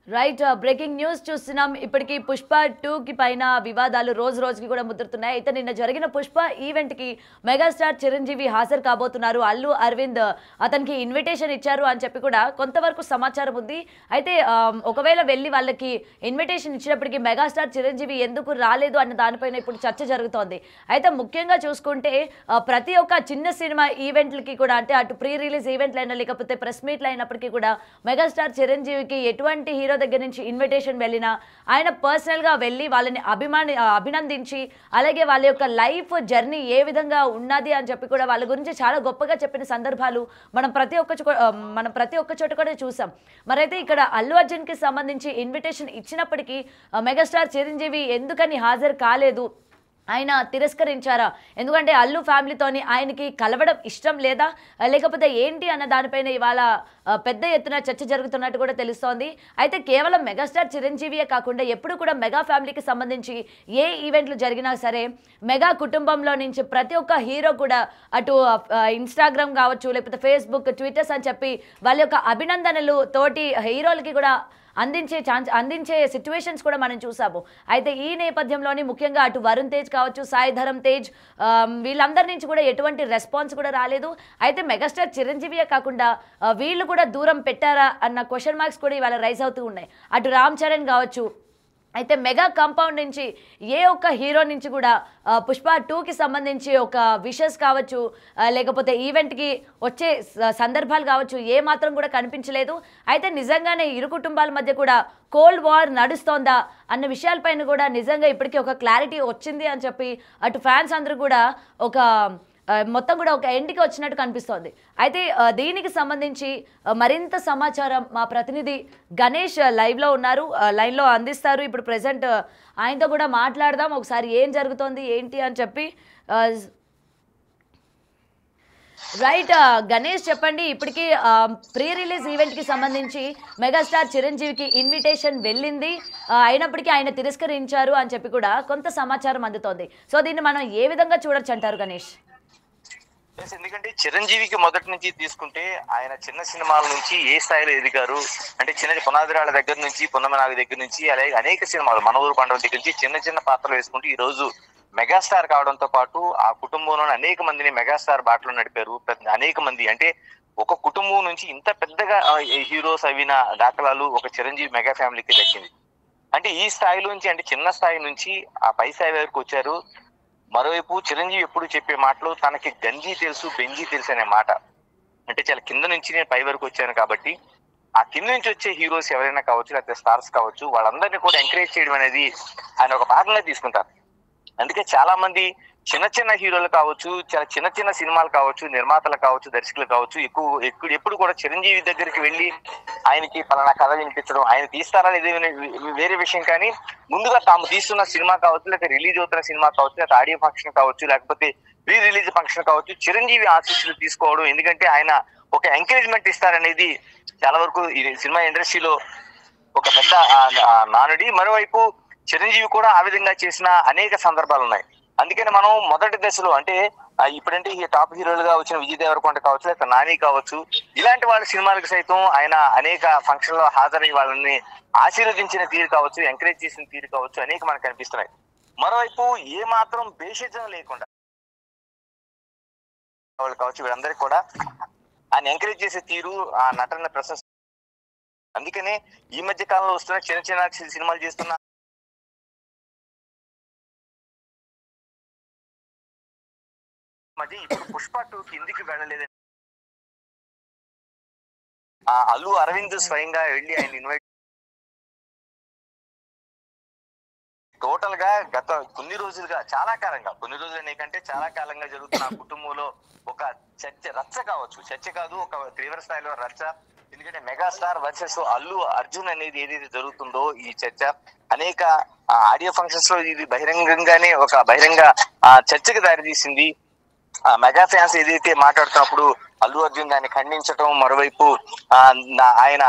Right breaking news చూస్తున్నాం. ఇప్పటికి పుష్ప 2కి పైన వివాదాలు రోజు రోజుకి కూడా ముదురుతున్నాయి. అయితే నిన్న జరిగిన పుష్ప ఈవెంట్కి మెగాస్టార్ చిరంజీవి హాజరు కాబోతున్నారు. అల్లు అరవింద్ అతనికి ఇన్విటేషన్ ఇచ్చారు అని చెప్పి కూడా కొంతవరకు సమాచారం ఉంది. అయితే ఒకవేళ వెళ్ళి వాళ్ళకి ఇన్విటేషన్ ఇచ్చినప్పటికీ మెగాస్టార్ చిరంజీవి ఎందుకు రాలేదు అన్న దానిపైన ఇప్పుడు చర్చ జరుగుతోంది. అయితే ముఖ్యంగా చూసుకుంటే ప్రతి ఒక్క చిన్న సినిమా ఈవెంట్లకి కూడా, అంటే అటు ప్రీ రిలీజ్ ఈవెంట్లైనా లేకపోతే ప్రెస్ మీట్లు అయినప్పటికీ కూడా మెగాస్టార్ చిరంజీవికి ఎటువంటి హీరో దగ్గర నుంచి ఇన్విటేషన్ వెళ్ళినా ఆయన పర్సనల్గా వెళ్ళి వాళ్ళని అభినందించి, అలాగే వాళ్ళ యొక్క లైఫ్ జర్నీ ఏ విధంగా ఉన్నది అని చెప్పి కూడా వాళ్ళ గురించి చాలా గొప్పగా చెప్పిన సందర్భాలు మనం ప్రతి ఒక్క చోట కూడా చూసాం. మరైతే ఇక్కడ అల్లు అర్జున్కి సంబంధించి ఇన్విటేషన్ ఇచ్చినప్పటికీ మెగాస్టార్ చిరంజీవి ఎందుకని హాజరు కాలేదు, ఆయన తిరస్కరించారా, ఎందుకంటే అల్లు ఫ్యామిలీతోని ఆయనకి కలవడం ఇష్టం లేదా లేకపోతే ఏంటి అన్న దానిపైన ఇవాళ పెద్ద ఎత్తున చర్చ జరుగుతున్నట్టు కూడా తెలుస్తోంది. అయితే కేవలం మెగాస్టార్ చిరంజీవియే కాకుండా ఎప్పుడు కూడా మెగా ఫ్యామిలీకి సంబంధించి ఏ ఈవెంట్లు జరిగినా సరే మెగా కుటుంబంలో నుంచి ప్రతి ఒక్క హీరో కూడా అటు ఇన్స్టాగ్రామ్ కావచ్చు లేకపోతే ఫేస్బుక్, ట్విట్టర్స్ అని చెప్పి వాళ్ళ యొక్క అభినందనలు తోటి హీరోలకి కూడా అందించే సిచ్యువేషన్స్ కూడా మనం చూసాము. అయితే ఈ నేపథ్యంలోని ముఖ్యంగా అటు వరుణ్ తేజ్ కావచ్చు, సాయి ధరమ్ తేజ్, వీళ్ళందరి నుంచి కూడా ఎటువంటి రెస్పాన్స్ కూడా రాలేదు. అయితే మెగాస్టార్ చిరంజీవియే కాకుండా వీళ్ళు కూడా దూరం పెట్టారా అన్న క్వశ్చన్ మార్క్స్ కూడా ఇవాళ రైజ్ అవుతూ ఉన్నాయి. అటు రామ్ చరణ్ కావచ్చు, అయితే మెగా కాంపౌండ్ నుంచి ఏ ఒక్క హీరో నుంచి కూడా పుష్ప 2కి సంబంధించి ఒక విషెస్ కావచ్చు లేకపోతే ఈవెంట్కి వచ్చే సందర్భాలు కావచ్చు ఏ మాత్రం కూడా కనిపించలేదు. అయితే నిజంగానే ఇరు కుటుంబాల మధ్య కూడా కోల్డ్ వార్ నడుస్తోందా అన్న విషయాలపైన కూడా నిజంగా ఇప్పటికీ ఒక క్లారిటీ వచ్చింది అని చెప్పి అటు ఫ్యాన్స్ అందరూ కూడా మొత్తం కూడా ఒక ఎండ్కి వచ్చినట్టు కనిపిస్తోంది. అయితే దీనికి సంబంధించి మరింత సమాచారం మా ప్రతినిధి గణేష్ లైవ్లో ఉన్నారు, లైన్లో అందిస్తారు. ఇప్పుడు ప్రెసెంట్ ఆయనతో కూడా మాట్లాడదాం, ఒకసారి ఏం జరుగుతోంది ఏంటి అని చెప్పి. రైట్ గణేష్, చెప్పండి. ఇప్పటికీ ప్రీ రిలీజ్ ఈవెంట్కి సంబంధించి మెగాస్టార్ చిరంజీవికి ఇన్విటేషన్ వెళ్ళింది, అయినప్పటికీ ఆయన తిరస్కరించారు అని చెప్పి కూడా కొంత సమాచారం అందుతోంది. సో దీన్ని మనం ఏ విధంగా చూడొచ్చు అంటారు గణేష్? ఎందుకంటే చిరంజీవికి మొదటి నుంచి తీసుకుంటే ఆయన చిన్న సినిమాల నుంచి ఏ స్థాయిలో ఎదిగారు అంటే చిన్న పునాదిరాళ్ళ దగ్గర నుంచి, పున్నమనాగ దగ్గర నుంచి, అలాగే అనేక సినిమాలు మన ఊరు పండుగ దగ్గర నుంచి చిన్న చిన్న పాత్రలు వేసుకుంటూ ఈ రోజు మెగాస్టార్ కావడంతో పాటు ఆ కుటుంబంలోని అనేక మందిని మెగాస్టార్ బాటలో నడిపారు. అనేక మంది అంటే ఒక కుటుంబం నుంచి ఇంత పెద్దగా హీరోస్ అవిన దాఖలాలు ఒక చిరంజీవి మెగా ఫ్యామిలీకి దక్కింది. అంటే ఈ స్థాయిలోంచి, అంటే చిన్న స్థాయి నుంచి ఆ పై స్థాయి వరకు వచ్చారు. మరోవైపు చిరంజీవి ఎప్పుడు చెప్పే మాటలు తనకి గంజి తెలుసు బెంజి తెలుసు అనే మాట. అంటే చాలా కింద నుంచి నేను పై వరకు వచ్చాను కాబట్టి ఆ కింద నుంచి వచ్చే హీరోస్ ఎవరైనా కావచ్చు లేకపోతే స్టార్స్ కావచ్చు వాళ్ళందరినీ కూడా ఎంకరేజ్ చేయడం అనేది ఆయన ఒక భాగంగా తీసుకుంటారు. అందుకే చాలా మంది చిన్న చిన్న హీరోలు కావచ్చు, చాలా చిన్న చిన్న సినిమాలు కావచ్చు, నిర్మాతలు కావచ్చు, దర్శకులు కావచ్చు ఎప్పుడు కూడా చిరంజీవి దగ్గరికి వెళ్ళి ఆయనకి పలానా కథ వినిపించడం, ఆయన తీస్తారని ఇది వేరే విషయం. కానీ ముందుగా తాము తీస్తున్న సినిమా కావచ్చు, లేకపోతే రిలీజ్ అవుతున్న సినిమా కావచ్చు, లేకపోతే ఆడియో ఫంక్షన్ కావచ్చు, లేకపోతే ప్రీ రిలీజ్ ఫంక్షన్ కావచ్చు, చిరంజీవి ఆశీస్సులు తీసుకోవడం. ఎందుకంటే ఆయన ఒక ఎంకరేజ్మెంట్ ఇస్తారనేది చాలా వరకు ఈ సినిమా ఇండస్ట్రీలో ఒక పెద్ద నానుడి. మరోవైపు చిరంజీవి కూడా ఆ విధంగా చేసిన అనేక సందర్భాలు ఉన్నాయి. అందుకని మనం మొదటి దశలో అంటే ఇప్పుడంటే ఈ టాప్ హీరోలుగా వచ్చిన విజయ్ దేవరకొండ కావచ్చు, లేకపోతే నాని కావచ్చు, ఇలాంటి వాళ్ళ సినిమాలకు సైతం ఆయన అనేక ఫంక్షన్ లో హాజరై వాళ్ళని ఆశీర్వదించిన తీరు కావచ్చు, ఎంకరేజ్ చేసిన తీరు కావచ్చు అనేక మనకు కనిపిస్తున్నాయి. మరోవైపు ఏ మాత్రం భేషజం లేకుండా వాళ్ళు కావచ్చు వీళ్ళందరికీ కూడా ఆయన ఎంకరేజ్ చేసే తీరు, ఆ నటన ప్రశంస. అందుకనే ఈ మధ్య కాలంలో వస్తున్న చిన్న చిన్న సినిమాలు చేస్తున్న ఇప్పుడు పుష్ప 2కి ఎందుకు వెళ్ళలేదని అల్లు అరవింద్ స్వయంగా వెళ్ళి ఆయన ఇన్వైట్ టోటల్ గా గత కొన్ని రోజులుగా కొన్ని రోజులు నీకంటే చాలా కాలంగా జరుగుతున్న ఆ కుటుంబంలో ఒక రచ్చ కావచ్చు, చర్చ కాదు ఒక తీవ్ర స్థాయిలో రచ్చ. ఎందుకంటే మెగాస్టార్ వర్సెస్ అల్లు అర్జున్ అనేది ఏదైతే జరుగుతుందో ఈ చర్చ అనేక ఆడియో ఫంక్షన్స్ లో ఇది బహిరంగంగానే ఒక బహిరంగ చర్చకు దారితీసింది. మెగా ఫ్యాన్స్ ఏదైతే మాట్లాడుతున్నప్పుడు అల్లు అర్జున్ దాన్ని ఖండించడం, మరోవైపు ఆయన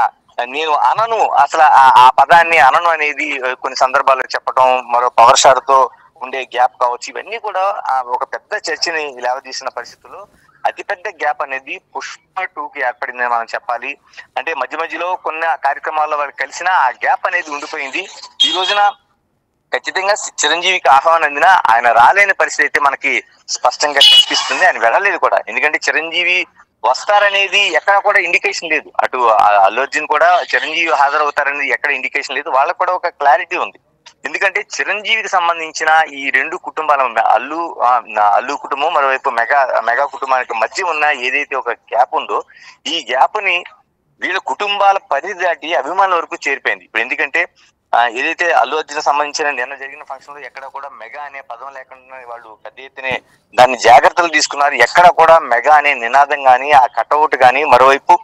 నేను అనను అసలు ఆ పదాన్ని అనను అనేది కొన్ని సందర్భాల్లో చెప్పడం, మరో పవర్ స్టార్ తో ఉండే గ్యాప్ కావచ్చు, ఇవన్నీ కూడా ఒక పెద్ద చర్చని లేవదీసిన పరిస్థితుల్లో అతిపెద్ద గ్యాప్ అనేది పుష్ప 2కి ఏర్పడిందని మనం చెప్పాలి. అంటే మధ్య మధ్యలో కొన్ని కార్యక్రమాల్లో వాళ్ళు కలిసినా ఆ గ్యాప్ అనేది ఉండిపోయింది. ఈ రోజున ఖచ్చితంగా చిరంజీవికి ఆహ్వానం అందినా ఆయన రాలేని పరిస్థితి అయితే మనకి స్పష్టంగా కనిపిస్తుంది. ఆయన వెళ్ళలేదు కూడా, ఎందుకంటే చిరంజీవి వస్తారనేది ఎక్కడ కూడా ఇండికేషన్ లేదు. అటు అల్లు అర్జున్ కూడా చిరంజీవి హాజరవుతారనేది ఎక్కడ ఇండికేషన్ లేదు. వాళ్ళకు కూడా ఒక క్లారిటీ ఉంది. ఎందుకంటే చిరంజీవికి సంబంధించిన ఈ రెండు కుటుంబాల అల్లు కుటుంబం, మరోవైపు మెగా కుటుంబానికి మధ్య ఉన్న ఏదైతే ఒక గ్యాప్ ఉందో ఈ గ్యాప్ ని వీళ్ళ కుటుంబాల పరిధి దాటి అభిమానుల వరకు చేరిపోయింది. ఇప్పుడు ఎందుకంటే ఏదైతే అల్లు అర్జున్ సంబంధించిన నిన్న జరిగిన ఫంక్షన్ లో ఎక్కడ కూడా మెగా అనే పదం లేకుండా వాళ్ళు పెద్ద ఎత్తునే దాన్ని జాగ్రత్తలు తీసుకున్నారు. ఎక్కడ కూడా మెగా అనే నినాదం గాని ఆ కటౌట్ గాని, మరోవైపు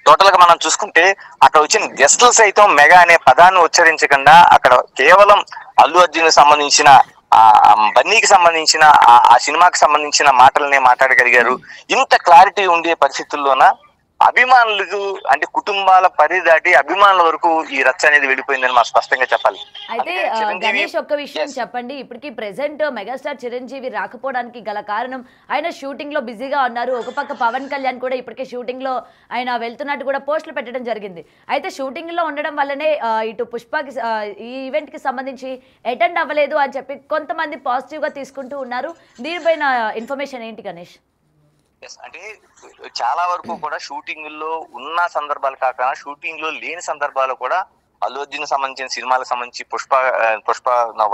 టోటల్ గా మనం చూసుకుంటే అక్కడ వచ్చిన గెస్టులు సైతం మెగా అనే పదాన్ని ఉచ్చరించకుండా అక్కడ కేవలం అల్లు అర్జున్ సంబంధించిన బన్నీకి సంబంధించిన ఆ సినిమాకి సంబంధించిన మాటలనే మాట్లాడగలిగారు. ఇంత క్లారిటీ ఉండే పరిస్థితుల్లోన అభిమానులకు అంటే కుటుంబాల పరిధి దాటి అభిమానుల వరకు ఈ రచ్చ అనేది వెళ్ళిపోయిందని మనం స్పష్టంగా చెప్పాలి. అయితే గణేష్ ఒక్క విషయం చెప్పండి, ఇప్పటికి ప్రెసెంట్ మెగాస్టార్ చిరంజీవి రాకపోవడానికి గల కారణం ఆయన షూటింగ్ లో బిజీగా ఉన్నారు. ఒక పక్క పవన్ కళ్యాణ్ కూడా ఇప్పటికే షూటింగ్ లో ఆయన వెళ్తున్నట్టు కూడా పోస్టులు పెట్టడం జరిగింది. అయితే షూటింగ్ లో ఉండడం వల్లనే ఇటు పుష్పకి ఈ ఈవెంట్ కి సంబంధించి అటెండ్ అవ్వలేదు అని చెప్పి కొంతమంది పాజిటివ్ గా తీసుకుంటూ ఉన్నారు. దీనిపైన ఇన్ఫర్మేషన్ ఏంటి గణేష్? అంటే చాలా వరకు కూడా షూటింగ్ లో ఉన్న సందర్భాలు కాక షూటింగ్ లో లేని సందర్భాలు కూడా అల్లు అర్జున్ సంబంధించిన సినిమాలకు సంబంధించి పుష్ప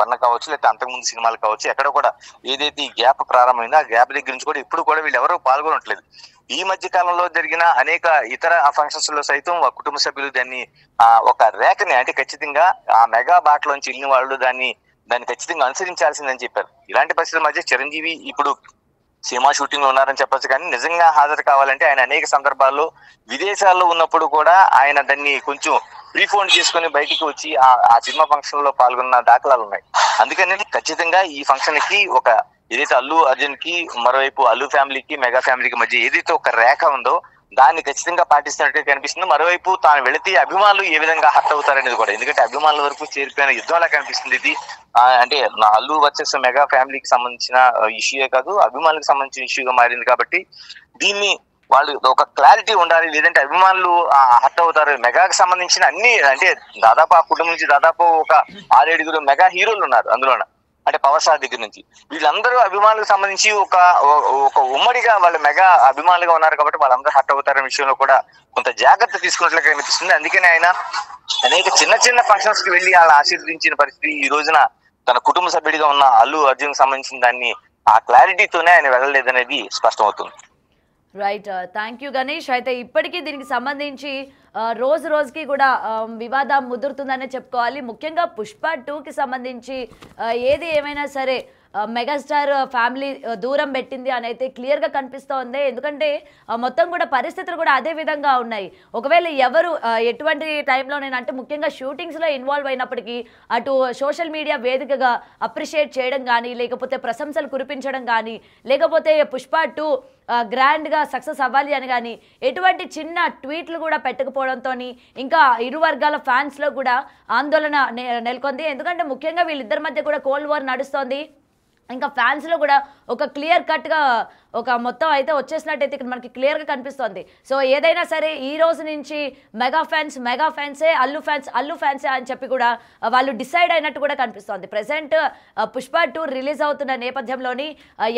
1 కావచ్చు, లేకపోతే అంతకుముందు సినిమాలు కావచ్చు, ఎక్కడ కూడా ఏదైతే ఈ గ్యాప్ ప్రారంభమైందో ఆ గ్యాప్ దగ్గర నుంచి కూడా ఇప్పుడు కూడా వీళ్ళు ఎవరూ పాల్గొనట్లేదు. ఈ మధ్య కాలంలో జరిగిన అనేక ఇతర ఫంక్షన్స్ లో సైతం కుటుంబ సభ్యులు దాన్ని ఒక రేఖని అంటే ఖచ్చితంగా ఆ మెగా బాటలోంచి వెళ్ళిన వాళ్ళు దాన్ని ఖచ్చితంగా అనుసరించాల్సిందని చెప్పారు. ఇలాంటి పరిస్థితుల మధ్య చిరంజీవి ఇప్పుడు సినిమా షూటింగ్ లో ఉన్నారని చెప్పొచ్చు, కానీ నిజంగా హాజరు కావాలంటే ఆయన అనేక సందర్భాల్లో విదేశాల్లో ఉన్నప్పుడు కూడా ఆయన దాన్ని కొంచెం ప్రీఫోన్ చేసుకుని బయటికి వచ్చి ఆ సినిమా ఫంక్షన్ లో పాల్గొన్న దాఖలాలు ఉన్నాయి. అందుకని ఖచ్చితంగా ఈ ఫంక్షన్ కి ఒక ఏదైతే అల్లు అర్జున్ కి, మరోవైపు అల్లు ఫ్యామిలీకి, మెగా ఫ్యామిలీకి మధ్య ఏదైతే ఒక రేఖ ఉందో దాన్ని ఖచ్చితంగా పాటిస్తున్నట్టుగా కనిపిస్తుంది. మరోవైపు తాను వెళితే అభిమానులు ఏ విధంగా హర్ట్ అవుతారనేది కూడా, ఎందుకంటే అభిమానుల వరకు చేరిపోయిన యుద్ధంలా కనిపిస్తుంది ఇది. అంటే నా అల్లు వర్సెస్ మెగా ఫ్యామిలీకి సంబంధించిన ఇష్యూయే కాదు, అభిమానులకు సంబంధించిన ఇష్యూగా మారింది. కాబట్టి దీన్ని వాళ్ళు ఒక క్లారిటీ ఉండాలి, లేదంటే అభిమానులు హర్ట్ అవుతారు. మెగాకి సంబంధించిన అన్ని అంటే దాదాపు ఆ కుటుంబం నుంచి దాదాపు ఒక 6-7 మెగా హీరోలు ఉన్నారు అందులోన, అంటే పవర్ స్టార్ దగ్గర నుంచి వీళ్ళందరూ అభిమానులకు సంబంధించి ఒక ఉమ్మడిగా వాళ్ళు మెగా అభిమానులుగా ఉన్నారు. కాబట్టి వాళ్ళందరూ హర్ట్ అవుతారనే విషయంలో కూడా కొంత జాగ్రత్త తీసుకున్నట్లుగా కనిపిస్తుంది. అందుకనే ఆయన అనేక చిన్న ఫంక్షన్స్ కి వెళ్ళి వాళ్ళ ఆశీర్వదించిన పరిస్థితి ఈ రోజున తన కుటుంబ సభ్యుడిగా ఉన్న అల్లు అర్జున్ సంబంధించిన దాన్ని ఆ క్లారిటీతోనే ఆయన వెళ్ళలేదనేది స్పష్టమవుతుంది. Right, thank you Ganesh. అయితే ఇప్పటికీ దీనికి సంబంధించి రోజుకి కూడా వివాదం ముదురుతుందనే చెప్పుకోవాలి. ముఖ్యంగా పుష్ప 2కి సంబంధించి ఏది ఏమైనా సరే మెగాస్టార్ ఫ్యామిలీ దూరం పెట్టింది అని అయితే క్లియర్గా కనిపిస్తోంది. ఎందుకంటే మొత్తం కూడా పరిస్థితులు కూడా అదే విధంగా ఉన్నాయి. ఒకవేళ ఎవరు ఎటువంటి టైంలో అంటే ముఖ్యంగా షూటింగ్స్లో ఇన్వాల్వ్ అయినప్పటికీ అటు సోషల్ మీడియా వేదికగా అప్రిషియేట్ చేయడం కానీ, లేకపోతే ప్రశంసలు కురిపించడం కానీ, లేకపోతే పుష్ప 2 గ్రాండ్గా సక్సెస్ అవ్వాలి అని కానీ ఎటువంటి చిన్న ట్వీట్లు కూడా పెట్టకపోవడంతో ఇంకా ఇరు వర్గాల ఫ్యాన్స్లో కూడా ఆందోళన నెలకొంది. ఎందుకంటే ముఖ్యంగా వీళ్ళిద్దరి మధ్య కూడా కోల్డ్ వార్ నడుస్తోంది. ఇంకా ఫ్యాన్స్లో కూడా ఒక క్లియర్ కట్గా ఒక మొత్తం అయితే వచ్చేసినట్టయితే ఇక్కడ మనకి క్లియర్గా కనిపిస్తోంది. సో ఏదైనా సరే ఈ రోజు నుంచి మెగా ఫ్యాన్సే, అల్లు ఫ్యాన్సే అని చెప్పి కూడా వాళ్ళు డిసైడ్ అయినట్టు కూడా కనిపిస్తోంది. ప్రెసెంట్ పుష్ప 2 రిలీజ్ అవుతున్న నేపథ్యంలోని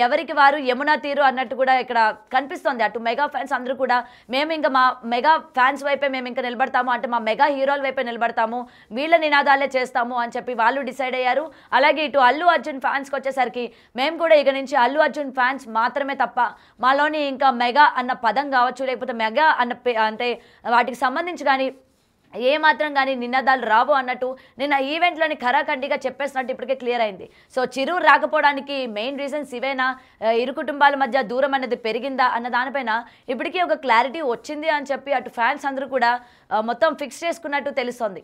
ఎవరికి వారు యమునా తీరు అన్నట్టు కూడా ఇక్కడ కనిపిస్తోంది. అటు మెగా ఫ్యాన్స్ అందరూ కూడా మేము ఇంకా మా మెగా ఫ్యాన్స్ వైపే మేము ఇంకా నిలబడతాము, అంటే మా మెగా హీరోల వైపే నిలబడతాము, వీళ్ళ నినాదాలే చేస్తాము అని చెప్పి వాళ్ళు డిసైడ్ అయ్యారు. అలాగే ఇటు అల్లు అర్జున్ ఫ్యాన్స్కి వచ్చేసరికి మేము కూడా ఇక నుంచి అల్లు అర్జున్ ఫ్యాన్స్ మాత్రమే తప్ప మాలోని ఇంకా మెగా అన్న పదం కావచ్చు, లేకపోతే మెగా అన్న అంటే వాటికి సంబంధించి కానీ ఏ మాత్రం కానీ నినాదాలు రావు అన్నట్టు నిన్న ఈవెంట్లోని ఖరాఖండిగా చెప్పేసినట్టు ఇప్పటికే క్లియర్ అయింది. సో చిరు రాకపోవడానికి మెయిన్ రీజన్స్ ఇవేనా, ఇరు కుటుంబాల మధ్య దూరం అనేది పెరిగిందా అన్న దానిపైన ఇప్పటికీ ఒక క్లారిటీ వచ్చింది అని చెప్పి అటు ఫ్యాన్స్ అందరూ కూడా మొత్తం ఫిక్స్ చేసుకున్నట్టు తెలుస్తోంది.